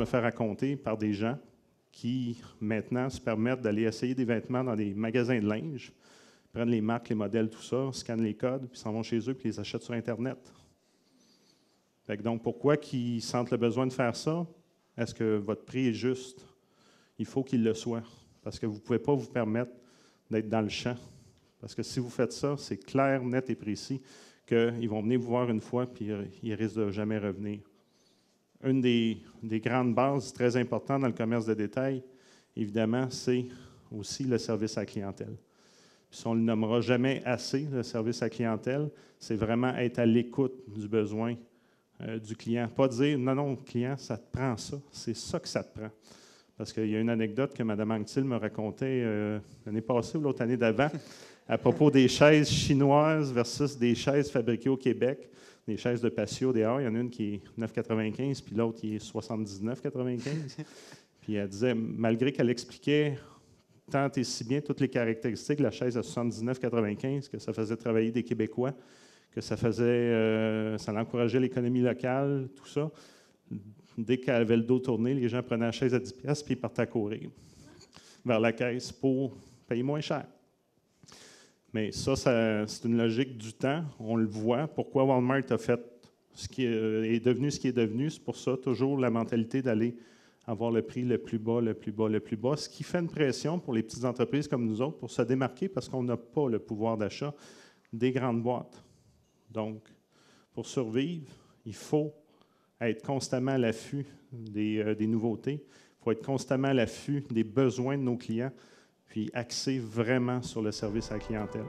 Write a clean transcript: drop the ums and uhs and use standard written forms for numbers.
fait raconter par des gens qui, maintenant, se permettent d'aller essayer des vêtements dans des magasins de linge, prennent les marques, les modèles, tout ça, scannent les codes, puis s'en vont chez eux, puis les achètent sur Internet. Fait que donc, pourquoi qu'ils sentent le besoin de faire ça? Est-ce que votre prix est juste? Il faut qu'il le soit, parce que vous ne pouvez pas vous permettre d'être dans le champ. Parce que si vous faites ça, c'est clair, net et précis qu'ils vont venir vous voir une fois, puis ils risquent de jamais revenir. Une des grandes bases très importantes dans le commerce de détail, évidemment, c'est aussi le service à la clientèle. Puis on ne le nommera jamais assez, le service à la clientèle, c'est vraiment être à l'écoute du besoin du client. Pas dire, non, non, client, ça te prend ça. C'est ça que ça te prend. Parce qu'il y a une anecdote que Mme Anctil me racontait l'année passée ou l'autre année d'avant, à propos des chaises chinoises versus des chaises fabriquées au Québec, des chaises de patio dehors. Il y en a une qui est 9,95 puis l'autre qui est 79,95. Puis elle disait, malgré qu'elle expliquait tant et si bien toutes les caractéristiques de la chaise à 79,95, que ça faisait travailler des Québécois, que ça encourageait l'économie locale, tout ça. Dès qu'elle avait le dos tourné, les gens prenaient la chaise à 10$ puis ils partaient à courir vers la caisse pour payer moins cher. Mais ça c'est une logique du temps. On le voit. Pourquoi Walmart a fait est devenu ce qui est devenu? C'est pour ça, toujours la mentalité d'aller avoir le prix le plus bas, le plus bas, le plus bas, ce qui fait une pression pour les petites entreprises comme nous autres pour se démarquer parce qu'on n'a pas le pouvoir d'achat des grandes boîtes. Donc, pour survivre, il faut être constamment à l'affût des nouveautés. Il faut être constamment à l'affût des besoins de nos clients, puis axer vraiment sur le service à la clientèle.